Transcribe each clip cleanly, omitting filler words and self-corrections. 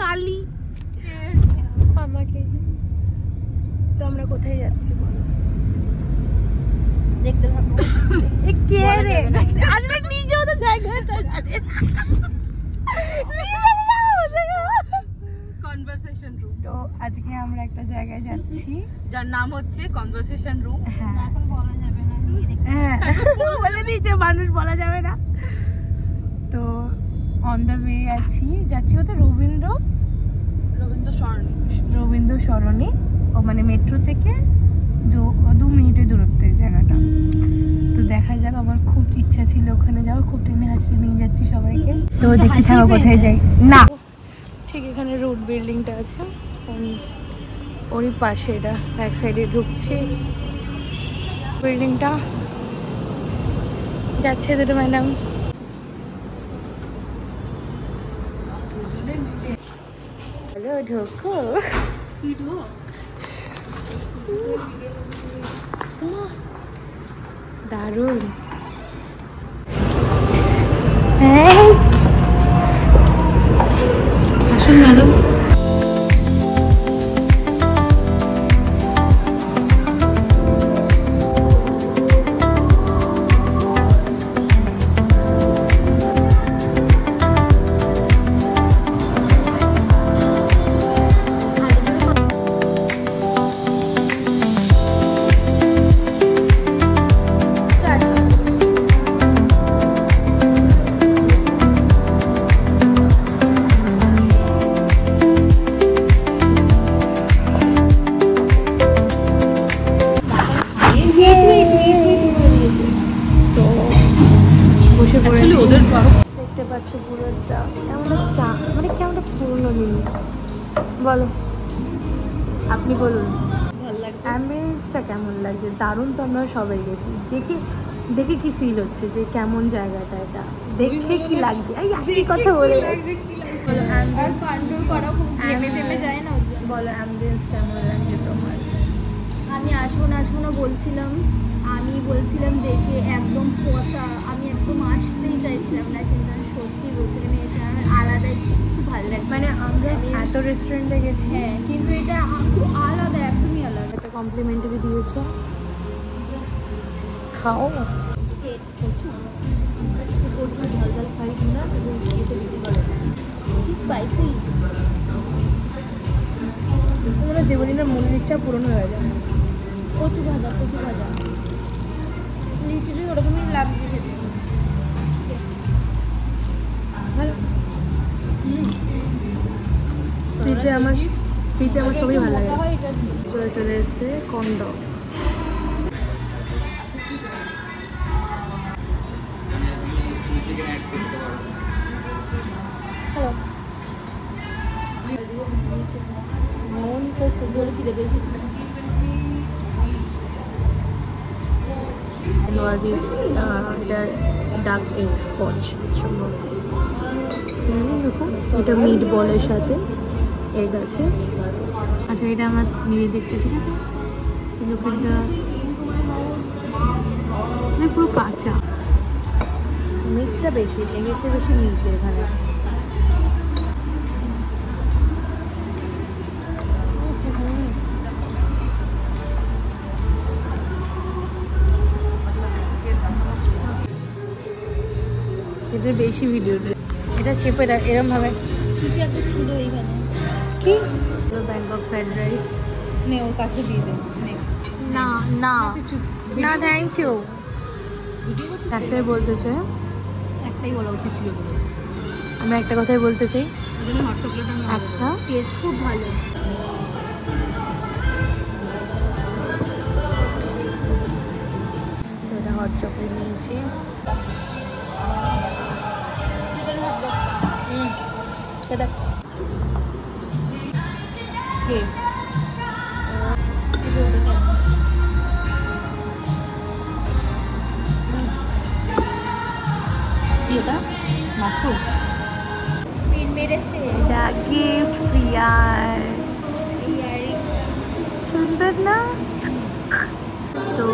কালি আমাকে। তো আমরা কোথায় যাচ্ছি বলো? দেখতে থাকো। কে রে? আসলে নিজেও তো জায়গাটা জানে না। Conversation room. তো আজকে আমরা একটা জায়গায় যাচ্ছি যার নাম হচ্ছে কনভারসেশন রুম। হ্যাঁ এখন বলা যাবে না। হ্যাঁ বলে দিয়েছে মানুষ, বলা যাবে না। তো অন দ্য ওয়ে যাচ্ছি কোথায়? রবীন্দ্র সরণি। ও মানে মেট্রো থেকে 2 মিনিটের দূরত্বের জায়গাটা। তো দেখা যাক, আমার খুব ইচ্ছা ছিল ওখানে যাওয়ার, খুব টেনে হাসি নিয়ে যাচ্ছি সবাইকে। তো দেখতে থাকো কোথায় যাই। না ঠিক এখানে রোড বিল্ডিংটা আছে, ওরই পাশে, এটা ব্যাক সাইডে ঢুকছি বিল্ডিংটা। যাচ্ছে দুটো ম্যাডাম। হ্যালো, ঢোকো। দারুণ। আসুন ম্যাডাম। দেখতে পাচ্ছ পুরোটা কেমন চা, মানে কেমন পুরনো দিন। বলো, আপনি বলুন অ্যাম্বিয়েন্সটা কেমন লাগছে? দারুণ। তো আমরা সবাই গেছি, দেখে কি ফিল হচ্ছে যে কেমন জায়গাটা, এটা দেখে কি লাগছে? এই কথা বলে বলো অ্যাম্বিয়েন্স কেমন লাগছে তোমার? আমি আসবো না বলছিলাম, দেখে একদম পচা, আমি একদম আসতেই চাইছিলাম না, কিন্তু আমি সত্যি বলছি এখানে এসে আমার আলাদা একটু ভালো লাগে। মানে আমরা এত রেস্টুরেন্টে গেছি, হ্যাঁ, কিন্তু এটা খুব আলাদা, একদমই আলাদা। একটা কমপ্লিমেন্টারি দিয়েছে, খাও। প্রচুর ঝাল খাই কিনা এতে বিক্রি করে, কি স্পাইসি। তোমরা দেবলীনার মনের ইচ্ছা পূরণ হয়ে যায়। কচু ভাজা লিচুলি ওরকমই লাগছে খেতে। ফ্রিতে আমার সবই ভালো লাগে। চলে এসছে কন্ডম। মন তো ছবি কি দেবে। এটা ডাক এগ স্কচ দেখুন, এটা মিট বলের সাথে এগ আছে। আচ্ছা, এটা আমার নিয়ে দেখতে, ঠিক আছে? লোকেরটা পুরো কাঁচা, মিটটা বেশি, এগের চেয়ে বেশি মিট এখানে। এটা বেশি ভিডিও, এটা চেপে দাও এরম ভাবে। কি একটা ছিল এইখানে, কি ব্যাংকক ফ্রাইড রাইস নে ওর কাছে দিয়ে দে। না না না, থ্যাংক ইউ। একটাই বলতে চাই, একটাই বলা উচিত ছিল। আমি একটা কথাই বলতে চাই, হট চকলেট একটা টেস্ট খুব ভালো। এটা হট চকলেট নিয়েছি। এটা কে এটা মাশরুম পিন মেরেছে। এটা গিফট প্রিয়ার, ইয়ারিং সুন্দর না? তো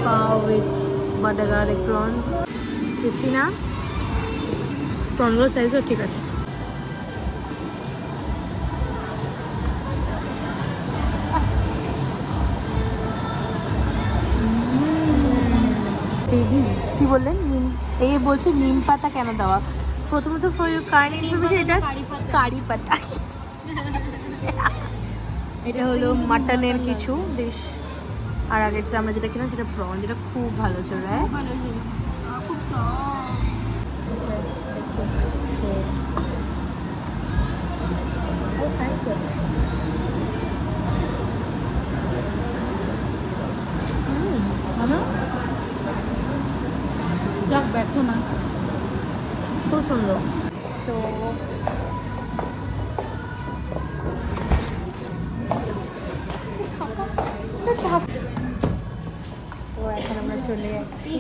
পাও with butter garlic prawn, tasty না? প্রনগুলো সাইজও ঠিক আছে। কি বললেন? নিম, এই বলছে নিম পাতা কেন দেওয়া? প্রথমত ফর ইউর কাইন্ড ইনফরমেশন, এটা কারি পাতা। এটা হলো মাটনের কিছু ডিশ, আর আগেরটা আমরা যেটা কিনা সেটা প্রন, যেটা খুব ভালো ছিল। খুব ভালো ছিল, খুব যাক ব্যর্থ না, খুব সুন্দর। তো তো এখন আমরা চলে যাচ্ছি।